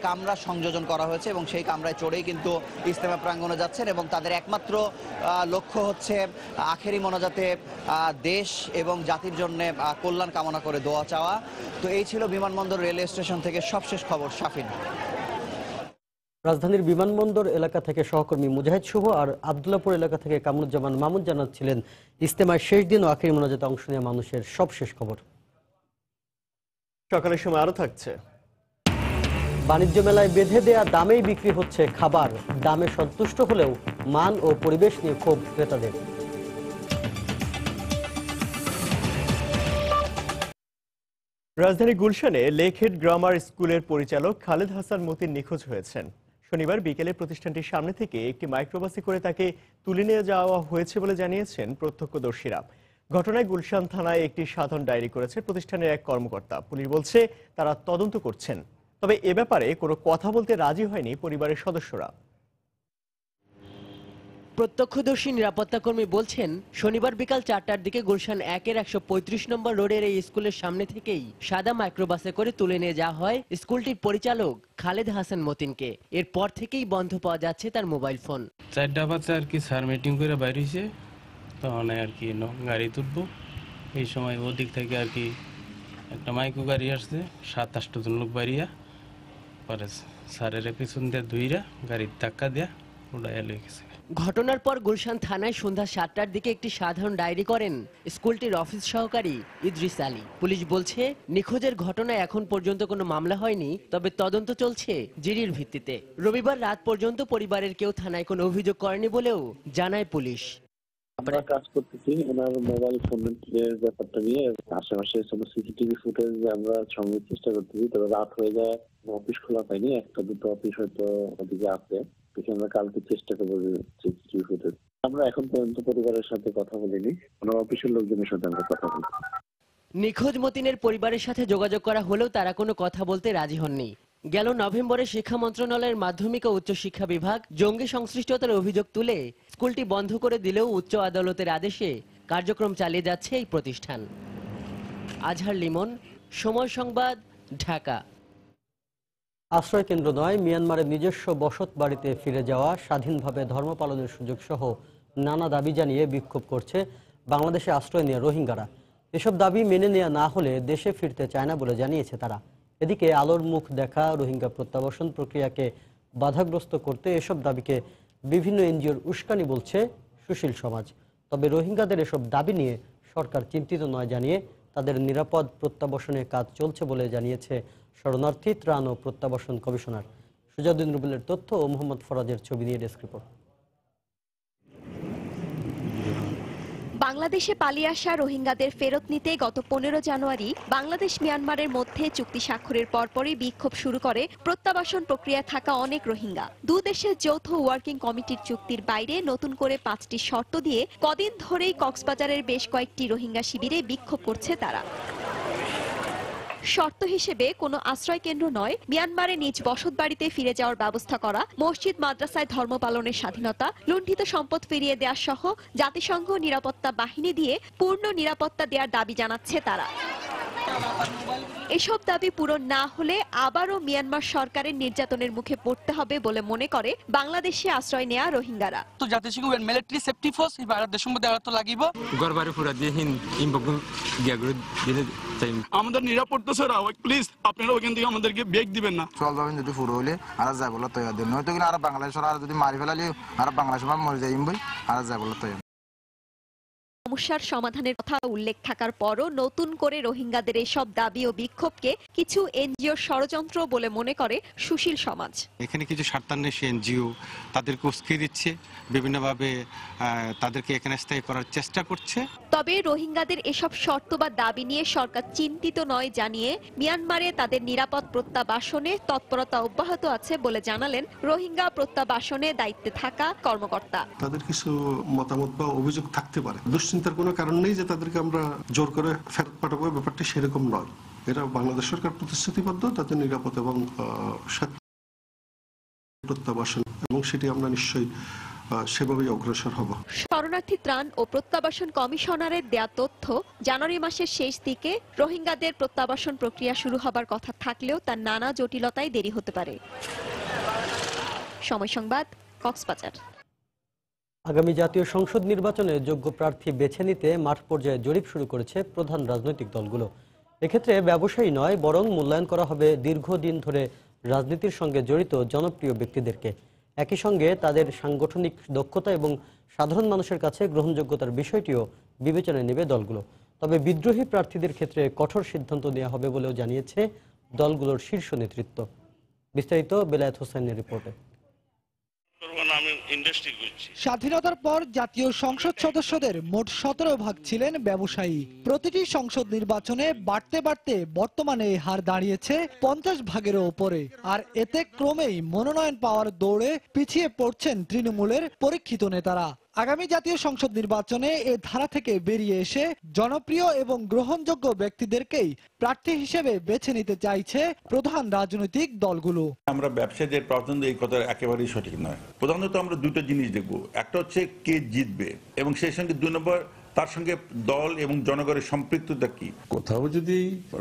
কামরা সংযোজন করা হয়েছে এবং সেই কামরায় চড়েই কিন্তু ইজতেমা প্রাঙ্গণে যাচ্ছেন এবং তাদের একমাত্র লক্ষ্য হচ্ছে আখেরি মোনাজাতে দেশ এবং জাতির জন্য কল্যাণ কামনা করে দোয়া চাওয়া। তো এই ছিল বিমানবন্দর রেলওয়ে স্টেশন থেকে সবশেষ খবর। শাফিন। রাজধানীর বিমানবন্দর এলাকা থেকে সহকর্মী মুজাহিদ শুভ আর আব্দুল্লাপুর এলাকা থেকে কামরুজ্জামান মামুন জানাচ্ছিলেন ইজতেমার শেষ দিন ও আখেরি মোনাজাতে অংশ নেওয়া মানুষের সবশেষ খবর। সকালের সময় আরো থাকছে। বাণিজ্য মেলায় বেঁধে দেয়া দামেই বিক্রি হচ্ছে খাবার। দামে সন্তুষ্ট হলেও মান ও পরিবেশ নিয়ে ক্ষোভ ক্রেতাদের। রাজধানী গুলশানে লেকহেড গ্রামার স্কুলের পরিচালক খালেদ হাসান মতিন নিখোঁজ হয়েছেন। শনিবার বিকেলে প্রতিষ্ঠানটির সামনে থেকে একটি মাইক্রোবাসে করে তাকে তুলে নিয়ে যাওয়া হয়েছে বলে জানিয়েছেন প্রত্যক্ষদর্শীরা। ঘটনায় গুলশান থানায় একটি সাধারণ ডায়েরি করেছে প্রতিষ্ঠানের এক কর্মকর্তা। পুলিশ বলছে তারা তদন্ত করছেন, তবে এ ব্যাপারে কোনো কথা বলতে রাজি হয়নি পরিবারের সদস্যরা। প্রত্যক্ষদর্শী নিরাপত্তাকর্মী বলছেন শনিবার বিকাল 4টার দিকে গুলশান 1-এর 135 নম্বর রোডের এই স্কুলের সামনে থেকেই সাদা মাইক্রোবাসে করে তুলে নিয়ে যাওয়া হয় স্কুলটির পরিচালক খালেদ হাসান মতিনকে। এরপর থেকেই বন্ধ পাওয়া যাচ্ছে তার মোবাইল ফোন। 4টা বাজে আর কি স্যার মিটিং করে বাইরে হয়েছে, তখন আর কি গাড়ি তুলবো। এই সময় ওদিক থেকে আর কি একটা মাইক্রো গাড়ি আসছে, 7-8 জন লোক বাড়িয়া পরে স্যারের পিছন দিয়ে ধুইরা গাড়ির ধাক্কা দেয়া উড়াইয়া লয়ে গেছে। ঘটনার পর গুলশান থানায় সন্ধ্যা 7টার দিকে একটি সাধারণ ডায়েরি করেন স্কুলটির অফিস সহকারী ইদ্রিস আলী। পুলিশ বলছে নিখোঁজের ঘটনায় এখন পর্যন্ত কোনো মামলা হয়নি, তবে তদন্ত চলছে জিডির ভিত্তিতে। রবিবার রাত পর্যন্ত পরিবারের কেউ থানায় কোনো অভিযোগ করেনি বলেও জানায় পুলিশ। আমরা কাজ করতেছি ওনার মোবাইল ফোনের ব্যাপারটা নিয়ে, আশেপাশে সব সিসিটিভি ফুটেজ আমরা সংগ্রহের চেষ্টা করতেছি। তবে রাত হয়ে যায়, অফিস খোলা পাইনি, 1-2 অফিস হয়তো ওদিকে আছে। আমরা কালকে চেষ্টা করবো সিসিটিভি ফুটেজ। আমরা এখন পর্যন্ত পরিবারের সাথে কথা বলিনি, ওনার অফিসের লোকজনের সাথে আমরা কথা বলছি। নিখোঁজ মতিনের পরিবারের সাথে যোগাযোগ করা হলেও তারা কোনো কথা বলতে রাজি হননি। গেল নভেম্বরে শিক্ষা মন্ত্রণালয়ের মাধ্যমিক ও উচ্চ শিক্ষা বিভাগ জঙ্গি সংশ্লিষ্টতার অভিযোগ তুলে স্কুলটি বন্ধ করে দিলেও উচ্চ আদালতের আদেশে কার্যক্রম চালিয়ে যাচ্ছে এই প্রতিষ্ঠান। আজহার লিমন, সময় সংবাদ, ঢাকা। আশ্রয় কেন্দ্র নয়, মিয়ানমারের নিজস্ব বসত বাড়িতে ফিরে যাওয়া, স্বাধীনভাবে ধর্ম পালনের সুযোগ সহ নানা দাবি জানিয়ে বিক্ষোভ করছে বাংলাদেশে আশ্রয় নেওয়া রোহিঙ্গারা। এসব দাবি মেনে নেওয়া না হলে দেশে ফিরতে চায় না বলে জানিয়েছে তারা। এদিকে আলোর মুখ দেখা রোহিঙ্গা প্রত্যাবাসন প্রক্রিয়াকে বাধাগ্রস্ত করতে এসব দাবিকে বিভিন্ন এনজিওর উস্কানি বলছে সুশীল সমাজ। তবে রোহিঙ্গাদের এসব দাবি নিয়ে সরকার চিন্তিত নয় জানিয়ে তাদের নিরাপদ প্রত্যাবাসনে কাজ চলছে বলে জানিয়েছে শরণার্থী ত্রাণ ও প্রত্যাবাসন কমিশনার। সুজাউদ্দিন রুবেলের তথ্য ও মোহাম্মদ ফরাজের ছবি নিয়ে ডেস্ক রিপোর্ট। বাংলাদেশে পালিয়ে আসা রোহিঙ্গাদের ফেরত নিতে গত 15 জানুয়ারি বাংলাদেশ মিয়ানমারের মধ্যে চুক্তি স্বাক্ষরের পরপরই বিক্ষোভ শুরু করে প্রত্যাবাসন প্রক্রিয়ায় থাকা অনেক রোহিঙ্গা। দুই দেশের যৌথ ওয়ার্কিং কমিটির চুক্তির বাইরে নতুন করে 5টি শর্ত দিয়ে কদিন ধরেই কক্সবাজারের বেশ কয়েকটি রোহিঙ্গা শিবিরে বিক্ষোভ করছে তারা। শর্ত হিসেবে কোনো আশ্রয় কেন্দ্র নয়, মিয়ানমারে নিজ বসত বাড়িতে ফিরে যাওয়ার ব্যবস্থা করা, মসজিদ মাদ্রাসায় ধর্ম পালনের স্বাধীনতা, লুণ্ঠিত সম্পদ ফিরিয়ে দেওয়া সহ জাতিসংঘ নিরাপত্তা বাহিনী দিয়ে পূর্ণ নিরাপত্তা দেওয়ার দাবি জানাচ্ছে তারা। এসব দাবি পূরণ না হলে আবারও মিয়ানমার সরকারের নির্যাতনের মুখে পড়তে হবে বলে মনে করে বাংলাদেশে আশ্রয় নেয়া রোহিঙ্গারা। তো জাতিসংঘ মিলিটারি সেফটি ফোর্স এই ভারত দেশের মধ্যে আরো লাগিব গরবারে পুরা দিন ইমবগুন গিয়াগুলো দিনে চাই আমাদের নিরাপত্তা ছাড়া প্লিজ আপনারা ওখান থেকে আমাদেরকে ব্যাগ দিবেন না। চল যাবেন যদি পুরো হলে আর যাবলা তৈরি দেন, নয়তো কিন্তু আর বাংলাদেশের আর যদি মারি ফেলালে আর বাংলাদেশের মরে যাইম বই আর যাবলা তৈরি। সমস্যার সমাধানের কথা উল্লেখ থাকার পরও নতুন করে রোহিঙ্গাদের এসব দাবি ও বিক্ষোভকে কিছু এনজিওর ষড়যন্ত্র বলে মনে করে সুশীল সমাজ। এখানে কিছু স্বার্থান্বেষী এনজিও তাদেরকে উস্কে দিচ্ছে, বিভিন্নভাবে তাদেরকে এখানে স্থায়ী করার চেষ্টা করছে। তবে রোহিঙ্গাদের এসব শর্ত বা দাবি নিয়ে সরকার চিন্তিত নয় জানিয়ে মিয়ানমারে তাদের নিরাপদ প্রত্যাবাসনে তৎপরতা অব্যাহত আছে বলে জানালেন রোহিঙ্গা প্রত্যাবাসনে দায়িত্বে থাকা কর্মকর্তা। তাদের কিছু মতামত বা অভিযোগ থাকতে পারে, দুশ্চিন্তার কোনো কারণ নেই যে তাদেরকে আমরা জোর করে ফেরত পাঠাবো, ব্যাপারটা সেরকম নয়। এরা বাংলাদেশ সরকার প্রতিশ্রুতিবদ্ধ তাদের নিরাপদ এবং প্রত্যাবাসন, এবং সেটি আমরা নিশ্চয়ই সেভাবেই অগ্রসর হব। শরণার্থী ত্রাণ ও প্রত্যাবাসন কমিশনারের দেয়া তথ্য, জানুয়ারি মাসের শেষ দিকে রোহিঙ্গাদের প্রত্যাবাসন প্রক্রিয়া শুরু হবার কথা থাকলেও তার নানা জটিলতায় দেরি হতে পারে। সময় সংবাদ, কক্সবাজার। আগামী জাতীয় সংসদ নির্বাচনে যোগ্য প্রার্থী বেছে নিতে মাঠ পর্যায়ে জরিপ শুরু করেছে প্রধান রাজনৈতিক দলগুলো। এক্ষেত্রে ব্যবসায়ী নয়, বরং মূল্যায়ন করা হবে দীর্ঘদিন ধরে রাজনীতির সঙ্গে জড়িত জনপ্রিয় ব্যক্তিদেরকে। একই সঙ্গে তাদের সাংগঠনিক দক্ষতা এবং সাধারণ মানুষের কাছে গ্রহণযোগ্যতার বিষয়টিও বিবেচনায় নেবে দলগুলো। তবে বিদ্রোহী প্রার্থীদের ক্ষেত্রে কঠোর সিদ্ধান্ত নেওয়া হবে বলেও জানিয়েছে দলগুলোর শীর্ষ নেতৃত্ব। বিস্তারিত বেলায়েত হোসেনের রিপোর্টে। স্বাধীনতার পর জাতীয় সংসদ সদস্যদের মোট 17 ভাগ ছিলেন ব্যবসায়ী। প্রতিটি সংসদ নির্বাচনে বাড়তে বাড়তে বর্তমানে এই হার দাঁড়িয়েছে 50 ভাগেরও উপরে। আর এতে ক্রমেই মনোনয়ন পাওয়ার দৌড়ে পিছিয়ে পড়ছেন তৃণমূলের পরীক্ষিত নেতারা। আগামী জাতীয় সংসদ নির্বাচনে এ ধারা থেকে বেরিয়ে এসে জনপ্রিয় এবং গ্রহণযোগ্য ব্যক্তিদেরকেই প্রার্থী হিসেবে বেছে নিতে চাইছে প্রধান রাজনৈতিক দলগুলো। আমরা ব্যবসায়ীদের পছন্দ এই কথা একেবারেই সঠিক নয়। প্রধানত আমরা দুটো জিনিস দেখবো, একটা হচ্ছে কে জিতবে এবং সেই সঙ্গে 2 নম্বর তার সঙ্গে দল এবং জনগণের সম্পৃক্ততা কি। কোথাও যদি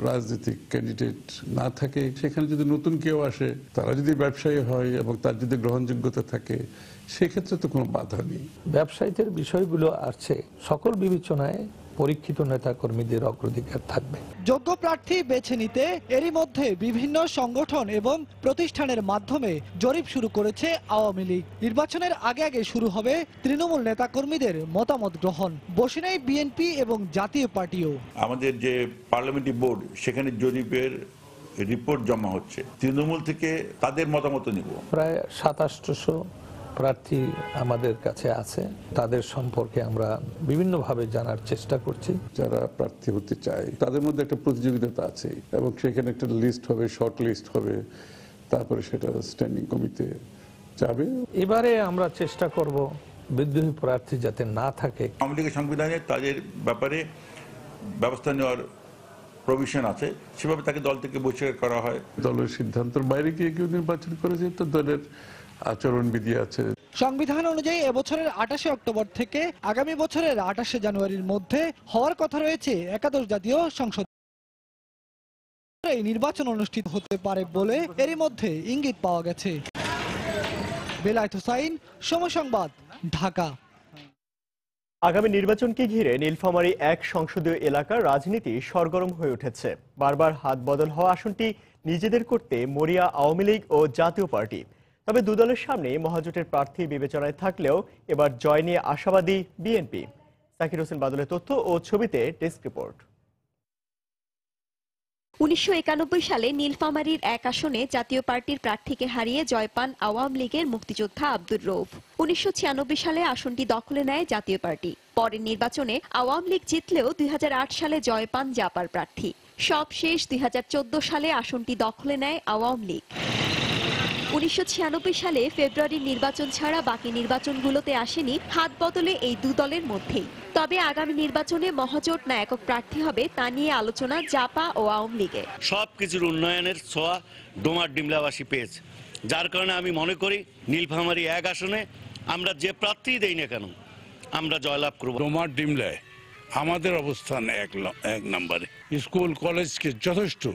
রাজনৈতিক ক্যান্ডিডেট না থাকে, সেখানে যদি নতুন কেউ আসে, তারা যদি ব্যবসায়ী হয় এবং তার যদি গ্রহণযোগ্যতা থাকে, সেক্ষেত্রে তো কোনো বাধা নেই। ব্যবসায়ীদের বিষয়গুলো আছে, সকল বিবেচনায় পরীক্ষিত নেতা কর্মীদের অগ্রাধিকার থাকবে। যোগ্য প্রার্থী বেছে নিতে এরই মধ্যে বিভিন্ন সংগঠন এবং প্রতিষ্ঠানের মাধ্যমে জরিপ শুরু করেছে আওয়ামী লীগ। নির্বাচনের আগে আগে শুরু হবে তৃণমূল নেতা কর্মীদের মতামত গ্রহণ। বসে নেই বিএনপি এবং জাতীয় পার্টিও। আমাদের যে পার্লামেন্টারি বোর্ড, সেখানে জরিপের রিপোর্ট জমা হচ্ছে, তৃণমূল থেকে তাদের মতামত নিব। প্রায় 700-800 প্রার্থী আমাদের কাছে আছে, তাদের সম্পর্কে আমরা বিভিন্নভাবে জানার চেষ্টা করছি। যারা প্রার্থী হতে চায় তাদের মধ্যে একটা প্রতিযোগিতা আছে এবং সেখানে একটা লিস্ট হবে, শর্ট লিস্ট হবে, তারপরে সেটা স্ট্যান্ডিং কমিটিতে যাবে। এবারে আমরা চেষ্টা করব বিদ্রোহী প্রার্থী যাতে না থাকে। আওয়ামী লীগের সংবিধানে তাদের ব্যাপারে ব্যবস্থা নেওয়ার প্রভিশন আছে, সেভাবে তাকে দল থেকে বহিষ্কার করা হয়। দলের সিদ্ধান্তের বাইরে গিয়ে কেউ নির্বাচন করেছে তো দলের আচরণবিধি আছে। সংবিধান অনুযায়ী এবছরের 28 অক্টোবর থেকে আগামী বছরের 28 জানুয়ারির মধ্যে হওয়ার কথা রয়েছে একাদশ জাতীয় সংসদ। এই নির্বাচন অনুষ্ঠিত হতে পারে বলে এরই মধ্যে ইঙ্গিত পাওয়া গেছে। বেলায়েত হোসাইন, সময় সংবাদ, ঢাকা। আগামী নির্বাচনকে ঘিরে নীলফামারী 1 সংসদীয় এলাকার রাজনীতি সরগরম হয়ে উঠেছে। বারবার হাত বদল হওয়া আসনটি নিজেদের করতে মরিয়া আওয়ামী লীগ ও জাতীয় পার্টি। তবে দুদলের সামনে মহাজোটের প্রার্থী বিবেচনায় থাকলেও এবার জয় নিয়ে আশাবাদী বিএনপি। সাকির হোসেন বাদলের তথ্য ও ছবিতে ডেস্ক রিপোর্ট। 1991 সালে নীলফামারীর এক আসনে জাতীয় পার্টির প্রার্থীকে হারিয়ে জয় পান আওয়ামী লীগের মুক্তিযোদ্ধা আব্দুর রউফ। 1996 সালে আসনটি দখলে নেয় জাতীয় পার্টি। পরের নির্বাচনে আওয়ামী লীগ জিতলেও 2008 সালে জয় পান জাপার প্রার্থী। সবশেষ 2014 সালে আসনটি দখলে নেয় আওয়ামী লীগ। 1996 সালে ফেব্রুয়ারির নির্বাচন ছাড়া বাকি নির্বাচনগুলোতে আসেনি হাত বদলে এই দু দলের মধ্যেই। তবে আগামী নির্বাচনে মহাজোট না একক প্রার্থী হবে তা নিয়ে আলোচনা জাপা ও আওয়ামী লীগে। সবকিছুর উন্নয়নের ছোঁয়া ডোমার ডিমলাবাসী পেয়েছে, যার কারণে আমি মনে করি নীলফামারী এক আসনে আমরা যে প্রার্থী দেই না কেন আমরা জয়লাভ করব। ডোমার ডিমলায় আমাদের অবস্থান এক নম্বরে। স্কুল কলেজকে যথেষ্ট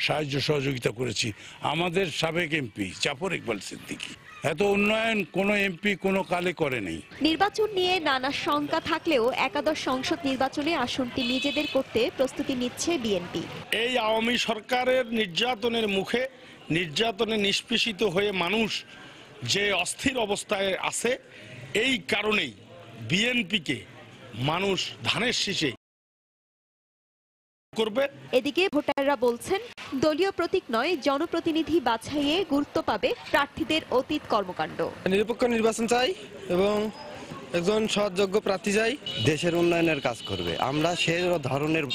সাহায্য সহযোগিতা করেছি। আমাদের সাবেক এমপি জাফর ইকবাল সিদ্দিকী এত উন্নয়ন কোনো এমপি কোনো কালে করে নেই। নির্বাচন নিয়ে নানা শঙ্কা থাকলেও একাদশ সংসদ নির্বাচনে আসনটি নিজেদের করতে প্রস্তুতি নিচ্ছে বিএনপি। এই আওয়ামী সরকারের নির্যাতনের মুখে নির্যাতনে নিষ্পেষিত হয়ে মানুষ যে অস্থির অবস্থায় আছে, এই কারণেই বিএনপিকে মানুষ ধানের শীষে করবে। এদিকে ভোটাররা বলছেন দলীয় প্রতীক নয় জনপ্রতিনিধি বাছাইয়ে গুরুত্ব পাবে প্রার্থীদের অতীত কর্মকাণ্ড। নিরপেক্ষ নির্বাচন চাই এবং একজন সৎযোগ্য প্রার্থী চাই, দেশের উন্নয়নের কাজ করবে। আমরা সেই ধরনের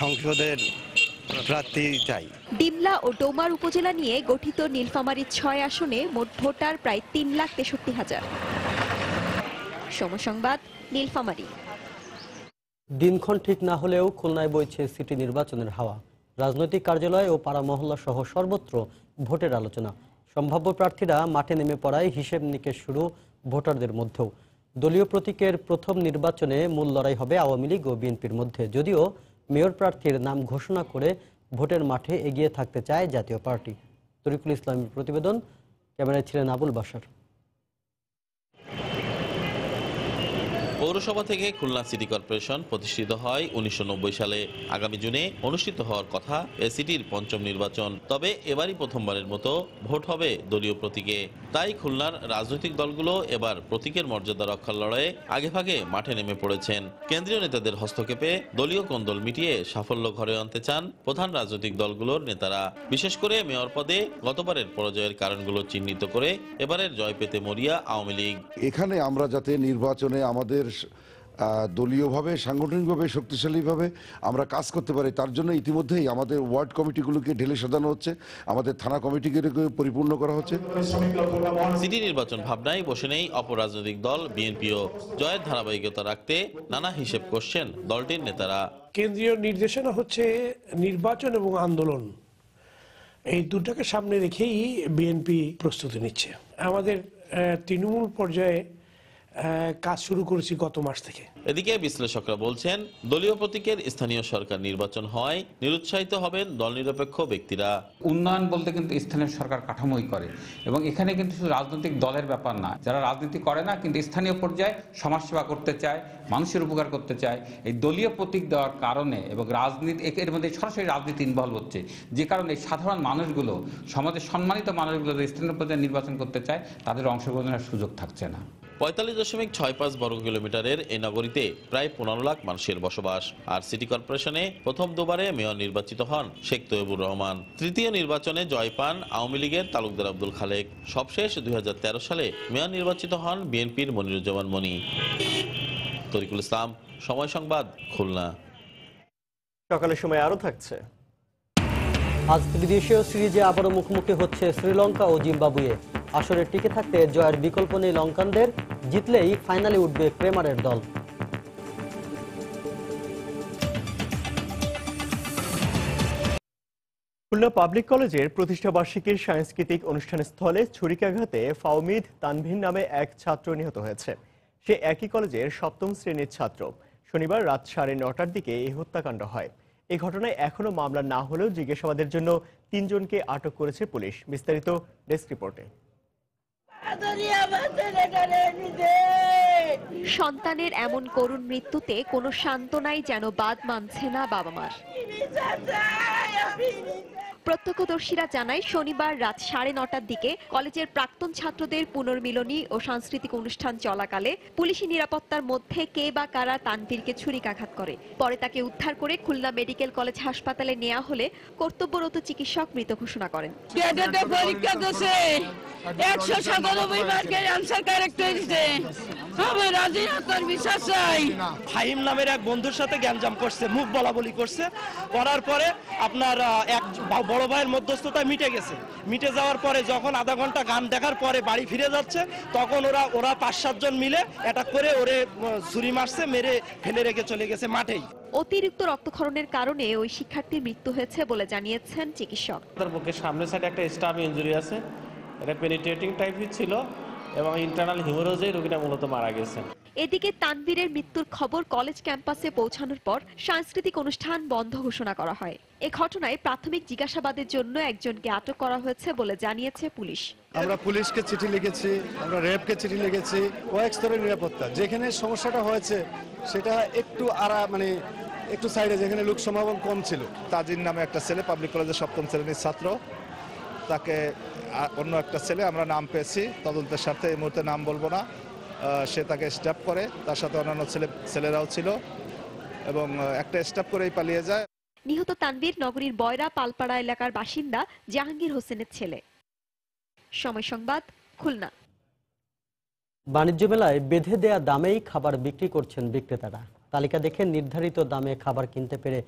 সংসদের প্রার্থী চাই। ডিমলা ও ডোমার উপজেলা নিয়ে গঠিত নীলফামারীর 6 আসনে মোট ভোটার প্রায় 3,63,000। সময় সংবাদ, নীলফামারী। দিনক্ষণ ঠিক না হলেও খুলনায় বইছে সিটি নির্বাচনের হাওয়া। রাজনৈতিক কার্যালয় ও পাড়া মহল্লা সহ সর্বত্র ভোটের আলোচনা। সম্ভাব্য প্রার্থীরা মাঠে নেমে পড়ায় হিসেব নিকেশ শুরু ভোটারদের মধ্যেও। দলীয় প্রতীকের প্রথম নির্বাচনে মূল লড়াই হবে আওয়ামী লীগ ও বিএনপির মধ্যে, যদিও মেয়র প্রার্থীর নাম ঘোষণা করে ভোটের মাঠে এগিয়ে থাকতে চায় জাতীয় পার্টি। তরিকুল ইসলামের প্রতিবেদন, ক্যামেরায় ছিলেন আবুল বাশার। পৌরসভা থেকে খুলনা সিটি কর্পোরেশন প্রতিষ্ঠিত হয় 1990 সালে। আগামী জুনে অনুষ্ঠিত হওয়ার কথা এ সিটির পঞ্চম নির্বাচন। তবে এবারই প্রথমবারের মতো ভোট হবে দলীয় প্রতীকে। তাই খুলনার রাজনৈতিক দলগুলো এবার প্রতীকের মর্যাদা রক্ষার লড়াইয়ে আগেভাগে মাঠে নেমে পড়েছেন। কেন্দ্রীয় নেতাদের হস্তক্ষেপে দলীয় কোন্দল মিটিয়ে সাফল্য ঘরে আনতে চান প্রধান রাজনৈতিক দলগুলোর নেতারা। বিশেষ করে মেয়র পদে গতবারের পরাজয়ের কারণগুলো চিহ্নিত করে এবারের জয় পেতে মরিয়া আওয়ামী লীগ। এখানে আমরা যাতে নির্বাচনে আমাদের দলীয়ভাবে সাংগঠনিকভাবে শক্তিশালীভাবে আমরা কাজ করতে পারি, তার জন্য ইতিমধ্যেই আমাদের ওয়ার্ড কমিটিগুলোকে ঢেলে সাজানো হচ্ছে, আমাদের থানা কমিটিকে পরিপূর্ণ করা হচ্ছে। সিটি নির্বাচন ভাবনায় বসে নেই অপর রাজনৈতিক দল বিএনপিও। জয়ের ধারাবাহিকতা রাখতে নানা হিসেব করছেন দলটির নেতারা। কেন্দ্রীয় নির্দেশনা হচ্ছে নির্বাচন এবং আন্দোলন, এই দুটাকে সামনে রেখেই বিএনপি প্রস্তুতি নিচ্ছে। আমাদের তৃণমূল পর্যায়ে কাজ শুরু করেছি গত মাস থেকে। এদিকে বিশ্লেষকরা বলছেন দলীয় প্রতীকের স্থানীয় সরকার নির্বাচন হয় নিরুৎসাহিত হবেন দল নিরপেক্ষ ব্যক্তিরা। উন্নয়ন বলতে কিন্তু স্থানীয় সরকার কাঠামোই করে, এবং এখানে কিন্তু শুধু রাজনৈতিক দলের ব্যাপার না, যারা রাজনীতি করে না কিন্তু স্থানীয় পর্যায়ে সমাজসেবা করতে চায়, মানুষের উপকার করতে চায়। এই দলীয় প্রতীক দেওয়ার কারণে এবং রাজনীতি এর মধ্যে সরাসরি রাজনীতি ইনভলভ হচ্ছে, যে কারণে সাধারণ মানুষগুলো, সমাজের সম্মানিত মানুষগুলো স্থানীয় পর্যায়ে নির্বাচন করতে চায়, তাদের অংশগ্রহণের সুযোগ থাকছে না। 45.65 বর্গ কিলোমিটারের এই নগরীতে প্রায় 15 লাখ মানুষের বসবাস। আর সিটি কর্পোরেশনে প্রথম দুবারে মেয়র নির্বাচিত হন শেখ তৈয়বুর রহমান। তৃতীয় নির্বাচনে জয় পান আওয়ামী লীগের তালুকদার আব্দুল খালেক। সবশেষ 2013 সালে মেয়র নির্বাচিত হন বিএনপির মনিরুজ্জামান মনি। তরিকুল ইসলাম, সময় সংবাদ, খুলনা। সকালের সময় আরো থাকছে। আজ ত্রিদেশীয় সিরিজে আবারও মুখোমুখি হচ্ছে শ্রীলঙ্কা ও জিম্বাবুয়ে। আসরে টিকে থাকতে জয়ের বিকল্প নেই লঙ্কানদের, জিতলেই ফাইনালে উঠবে ক্রেমারের দল। খুলনা পাবলিক কলেজের প্রতিষ্ঠা বার্ষিকীর সাংস্কৃতিক অনুষ্ঠান স্থলে ছুরিকাঘাতে ফাউমিদ তানভীর নামে এক ছাত্র নিহত হয়েছে। সে একই কলেজের ৭ম শ্রেণীর ছাত্র। শনিবার রাত 9:30টার দিকে এই হত্যাকাণ্ড হয়। এই ঘটনায় এখনো মামলা না হলেও জিজ্ঞাসাবাদের জন্য 3 জনকে আটক করেছে পুলিশ। বিস্তারিত ডেস্ক রিপোর্টে। সন্তানের এমন করুণ মৃত্যুতে কোনো সান্ত্বনাই যেন বাদ মানছে না বাবা মার। প্রত্যক্ষদর্শীরা জানায় শনিবার রাত 9:30টার দিকে কলেজের প্রাক্তন ছাত্রদের পুনর্মিলনী ও সাংস্কৃতিক অনুষ্ঠান চলাকালে পুলিশি নিরাপত্তার মধ্যে কে বা কারা তানভীরকে ছুরিকাঘাত করে। পরে তাকে উদ্ধার করে খুলনা মেডিকেল কলেজ হাসপাতালে নেওয়া হলে কর্তব্যরত চিকিৎসক মৃত ঘোষণা করেন। ফাহিম নামের এক বন্ধুর সাথে গ্যাঞ্জাম করছে, মুখ বলাবলি করছে, করার পরে আপনার এক বড় ভাইয়ের মধ্যস্থতা মিটে গেছে। মিটে যাওয়ার পরে যখন আধা ঘন্টা গান দেখার পরে বাড়ি ফিরে যাচ্ছে, তখন ওরা 5-7 জন মিলে অ্যাটাক করে ওরে ছুরি মারছে, মেরে ফেলে রেখে চলে গেছে মাঠেই। অতিরিক্ত রক্তক্ষরণের কারণে ওই শিক্ষার্থীর মৃত্যু হয়েছে বলে জানিয়েছেন চিকিৎসক। তার বুকের সামনের সাইডে একটা স্টাব ইনজুরি আছে, এটা পেনিট্রেটিং টাইপের ছিল এবং ইন্টারনাল হিমোরেজে রোগীটা মূলত মারা গেছে। এদিকে তানভীরের মৃত্যুর খবর কলেজ ক্যাম্পাসে পৌঁছানোর পর সাংস্কৃতিক অনুষ্ঠান বন্ধ ঘোষণা করা হয়। এ ঘটনায় প্রাথমিক জিজ্ঞাসাবাদের জন্য একজনকে আটক করা হয়েছে বলে জানিয়েছে পুলিশ। আমরা পুলিশকে চিঠি লিখেছি, আমরা র্যাবকে চিঠি লিখেছি। কয়েক স্তরের নিরাপত্তা, যেখানে সমস্যাটা হয়েছে সেটা একটু একটু সাইডে, যেখানে লোক সমাগম কম ছিল। তাজিন নামে একটা ছেলে পাবলিক কলেজের 7ম শ্রেণীর ছাত্র, তাকে অন্য একটা ছেলে আমরা নাম পেয়েছি, তদন্তের স্বার্থে এই মুহূর্তে নাম বলবো না, সে তাকে স্ট্যাপ করে, তার সাথে অন্যান্য ছেলেরাও ছিল এবং একটা স্ট্যাপ করেই পালিয়ে যায়। নিহত তানভীর নগরীর বয়রা পালপাড়া এলাকার বাসিন্দা জাহাঙ্গীর হোসেনের ছেলে। সময় সংবাদ, খুলনা। বাণিজ্য মেলায় বেঁধে দেয়া দামেই খাবার বিক্রি করছেন বিক্রেতারা। তালিকা দেখে নির্ধারিত দামে খাবার কিনতে পেরে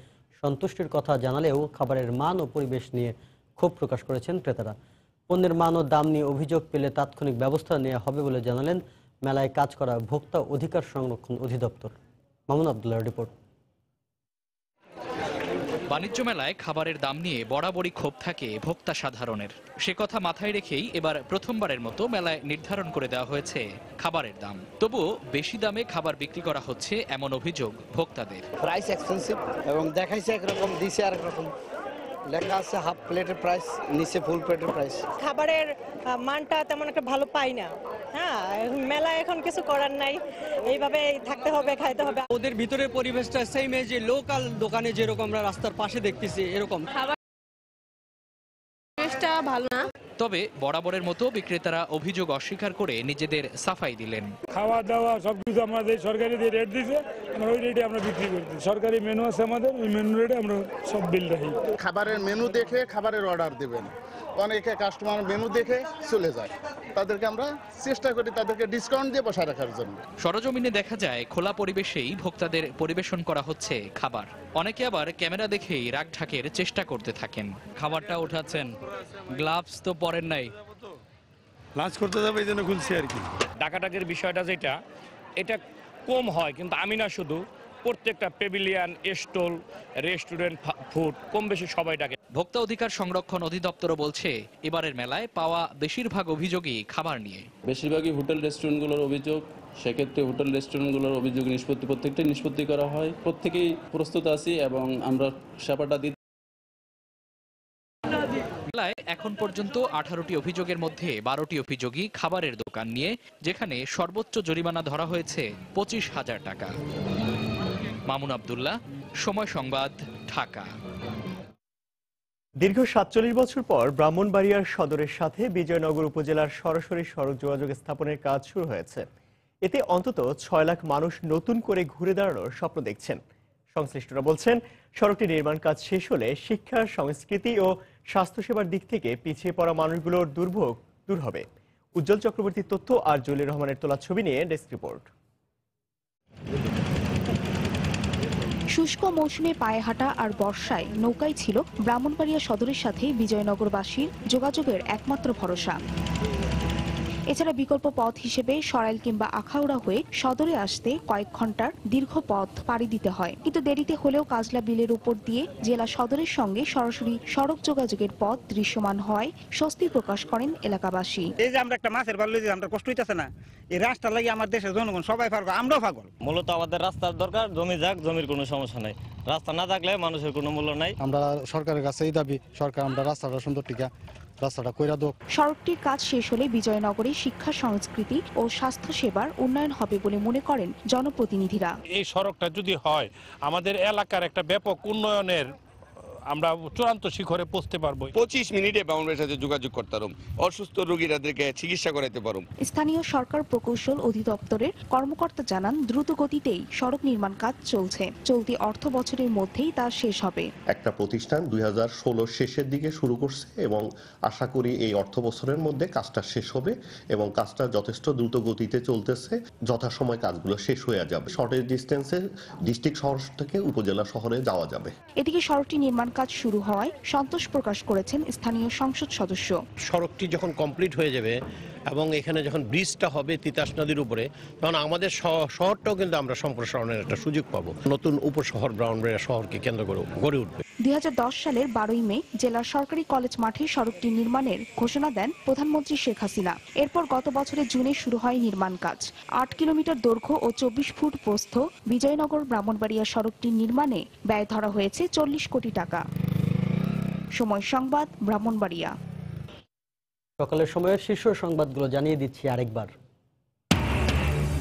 সন্তুষ্টির কথা জানালেও খাবারের মান ও পরিবেশ নিয়ে ক্ষোভ প্রকাশ করেছেন ক্রেতারা। পণ্যের মান ও দাম নিয়ে অভিযোগ পেলে তাৎক্ষণিক ব্যবস্থা নেওয়া হবে বলে জানালেন মেলায় কাজ করা ভোক্তা অধিকার সংরক্ষণ অধিদপ্তর। মামুন আব্দুল্লাহর রিপোর্ট। বাণিজ্য মেলায় খাবারের দাম নিয়ে বরাবরই ক্ষোভ থাকে ভোক্তা সাধারণের। সে কথা মাথায় রেখেই এবার প্রথমবারের মতো মেলায় নির্ধারণ করে দেওয়া হয়েছে খাবারের দাম। তবুও বেশি দামে খাবার বিক্রি করা হচ্ছে এমন অভিযোগ ভোক্তাদের। প্রাইস এক্সপেন্সিভ এবং দেখাইছে একরকম, দিছে আরেক রকম। লেখা আছে হাফ প্লেটের প্রাইস, নিচে ফুল প্লেটের প্রাইস। খাবারের মানটা তেমন একটা ভালো পাই না। হ্যাঁ, মেলা এখন কিছু করার নাই, এইভাবে থাকতে হবে, খাইতে হবে। ওদের ভিতরে পরিবেশটা সেম, যে লোকাল দোকানে যেরকম আমরা রাস্তার পাশে দেখতেছি এরকম। খাবার পরিবেশটা ভালো না। তবে বরাবরের মতো বিক্রেতারা অভিযোগ অস্বীকার করে নিজেদের সাফাই দিলেন। খাওয়া দাওয়া সবকিছু আমাদের সরকারি যে রেট দিছে, আমরা ওই রেটে আমরা বিক্রি করছি। সরকারি মেনু আছে আমাদের, ওই মেনু রেটে আমরা সব বিল রাখি। খাবারের মেনু দেখে খাবারের অর্ডার দেবেন। অনেকে কাস্টমার মেনু দেখে চলে যায়, তাদেরকে আমরা চেষ্টা করি তাদেরকে ডিসকাউন্ট দিয়ে বসায় রাখার জন্য। সরজমিনে দেখা যায় খোলা পরিবেশেই ভোক্তাদের পরিবেশন করা হচ্ছে খাবার। অনেকে আবার ক্যামেরা দেখেই রাগ ঢাকের চেষ্টা করতে থাকেন। খাবারটা উঠাচ্ছেন, গ্লাভস তো পরেন নাই, লাঞ্চ করতে যাবে এই জন্য খুলছি আর কি। ডাকাডাকের বিষয়টা যেটা, এটা কম হয়, কিন্তু আমি না শুধু, প্রত্যেকটা পেভিলিয়ান, স্টল, রেস্টুরেন্ট, ফুড কম বেশি সবাই ডাকে। ভোক্তা অধিকার সংরক্ষণ অধিদপ্তরও বলছে এবারের মেলায় পাওয়া বেশিরভাগ অভিযোগই খাবার নিয়ে। বেশিরভাগই হোটেল রেস্টুরেন্টগুলোর অভিযোগ। সেক্ষেত্রে হোটেল রেস্টুরেন্টগুলোর অভিযোগ প্রত্যেকটাই নিষ্পত্তি করা হয়। প্রত্যেকেই প্রস্তুত আছি এবং আমরা সেবাটা দিতে। মেলায় এখন পর্যন্ত 18টি অভিযোগের মধ্যে 12টি অভিযোগই খাবারের দোকান নিয়ে, যেখানে সর্বোচ্চ জরিমানা ধরা হয়েছে 25,000 টাকা। মামুন আব্দুল্লাহ, সময় সংবাদ, ঢাকা। দীর্ঘ 47 বছর পর ব্রাহ্মণবাড়িয়ার সদরের সাথে বিজয়নগর উপজেলার সরাসরি সড়ক যোগাযোগ স্থাপনের কাজ শুরু হয়েছে। এতে অন্তত 6 লাখ মানুষ নতুন করে ঘুরে দাঁড়ানোর স্বপ্ন দেখছেন। সংশ্লিষ্টরা বলছেন, সড়কটি নির্মাণ কাজ শেষ হলে শিক্ষা, সংস্কৃতি ও স্বাস্থ্যসেবার দিক থেকে পিছিয়ে পড়া মানুষগুলোর দুর্ভোগ দূর হবে। উজ্জ্বল চক্রবর্তীর তথ্য আর জলিল রহমানের তোলা ছবি নিয়ে ডেস্ক রিপোর্ট। শুষ্ক মৌসুমে পায়ে হাঁটা আর বর্ষায় নৌকাই ছিল ব্রাহ্মণবাড়িয়া সদরের সাথে বিজয়নগরবাসীর যোগাযোগের একমাত্র ভরসা। এছাড়া বিকল্প পথ হিসেবে সরাইল কিংবা আখাউড়া হয়ে সদরে আসতে কয়েক ঘন্টার দীর্ঘ পথ পাড়ি দিতে হয়। কিন্তু দেরিতে হলেও কাজলা বিলের উপর দিয়ে জেলা সদরের সঙ্গে সরাসরি সড়ক যোগাযোগের পথ দৃশ্যমান হওয়ায় স্বস্তি প্রকাশ করেন এলাকাবাসী। এই যে আমরা একটা মাছের বাল্য যে আমরা কষ্ট হইতেছে না, এই রাস্তা লাগি আমার দেশের জনগণ সবাই পাগল, আমরাও পাগল। মূলত আমাদের রাস্তার দরকার, জমি যাক, জমির কোনো সমস্যা নাই। রাস্তা না থাকলে মানুষের কোনো মূল্য নাই। আমরা সরকারের কাছে এই দাবি, সরকার আমরা রাস্তাটা সুন্দর টিকা রাস্তাটা কইরা দাও। সড়কটির কাজ শেষ হলে বিজয়নগরে শিক্ষা, সংস্কৃতি ও স্বাস্থ্য সেবার উন্নয়ন হবে বলে মনে করেন জনপ্রতিনিধিরা। এই সড়কটা যদি হয়, আমাদের এলাকার একটা ব্যাপক উন্নয়নের আমরা চূড়ান্ত শিখরে পৌঁছতে পারবো। 25 মিনিটে ব্রাহ্মণবাড়িয়ার সাথে যোগাযোগ করতে পারুম, অসুস্থ রোগীদেরকে চিকিৎসা করাতে পারুম। স্থানীয় সরকার প্রকৌশল অধিদপ্তরের কর্মকর্তা জানান দ্রুত গতিতেই সড়ক নির্মাণ কাজ চলছে, চলতি অর্থ বছরের মধ্যেই তা শেষ হবে। একটা প্রতিষ্ঠান 2016 শেষের দিকে শুরু করছে এবং আশা করি এই অর্থ বছরের মধ্যে কাজটা শেষ হবে এবং কাজটা যথেষ্ট দ্রুত গতিতে চলতেছে, যথাসময় কাজগুলো শেষ হয়ে যাবে। শর্টেজ ডিস্টেন্সে ডিস্ট্রিক্ট শহর থেকে উপজেলা শহরে যাওয়া যাবে। এদিকে সড়কটি নির্মাণ কাজ শুরু হওয়ায় সন্তোষ প্রকাশ করেছেন স্থানীয় সংসদ সদস্য। সড়কটি যখন কমপ্লিট হয়ে যাবে এবং এখানে যখন ব্রিজটা হবে তিতাস নদীর উপরে, তখন আমাদের শহরটাও কিন্তু আমরা সম্প্রসারণের একটা সুযোগ পাবো। নতুন উপশহর ব্রাহ্মণবাড়িয়া শহরকে কেন্দ্র করে গড়ে উঠবে। 2010 সালের 12 মে জেলার সরকারি কলেজ মাঠে সড়কটি নির্মাণের ঘোষণা দেন প্রধানমন্ত্রী শেখ হাসিনা। এরপর গত বছরের জুনে শুরু হয় নির্মাণ কাজ। 8 কিলোমিটার দৈর্ঘ্য ও 24 ফুট প্রস্থ বিজয়নগর ব্রাহ্মণবাড়িয়া সড়কটি নির্মাণে ব্যয় ধরা হয়েছে 40 কোটি টাকা। সময় সংবাদ, ব্রাহ্মণবাড়িয়া। সকালের সময়ের শীর্ষ সংবাদগুলো জানিয়ে দিচ্ছি আরেকবার।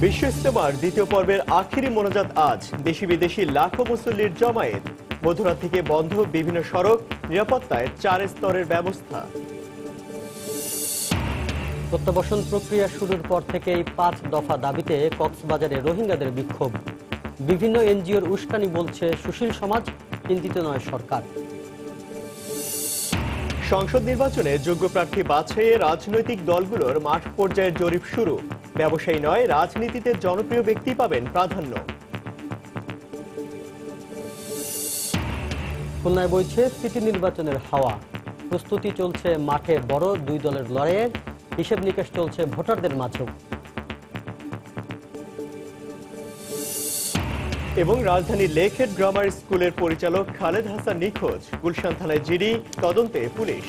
বিশ্ব ইজতেমার দ্বিতীয় পর্বের আখিরি মোনাজাত আজ। দেশি বিদেশি লাখো মুসল্লির জমায়েত। মধ্যরাত থেকে বন্ধ বিভিন্ন সড়ক, নিরাপত্তায় 4 স্তরের ব্যবস্থা। প্রত্যাবাসন প্রক্রিয়া শুরুর পর থেকেই 5 দফা দাবিতে কক্সবাজারে রোহিঙ্গাদের বিক্ষোভ। বিভিন্ন এনজিওর উস্কানি বলছে সুশীল সমাজ, চিন্তিত নয় সরকার। সংসদ নির্বাচনে যোগ্য প্রার্থী বাছাইয়ে রাজনৈতিক দলগুলোর মাঠ পর্যায়ের জরিপ শুরু। ব্যবসায়ী নয়, রাজনীতিতে জনপ্রিয় ব্যক্তি পাবেন প্রাধান্য। খুলনায় বইছে সিটি নির্বাচনের হাওয়া। প্রস্তুতি চলছে মাঠে বড় 2 দলের লড়াইয়ের, হিসেব নিকেশ চলছে ভোটারদের মাঝেও। এবং রাজধানীর লেকহেড গ্রামার স্কুলের পরিচালক খালেদ হাসান নিখোঁজ। গুলশান থানায় জিডি, তদন্তে পুলিশ।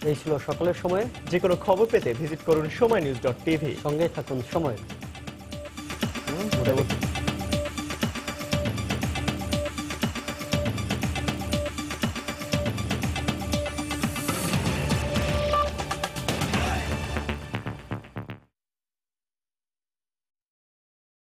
এই ছিল সকালের সময়। যে কোনো খবর পেতে ভিজিট করুন সময়নিউজ.tv। সঙ্গে থাকুন সময়।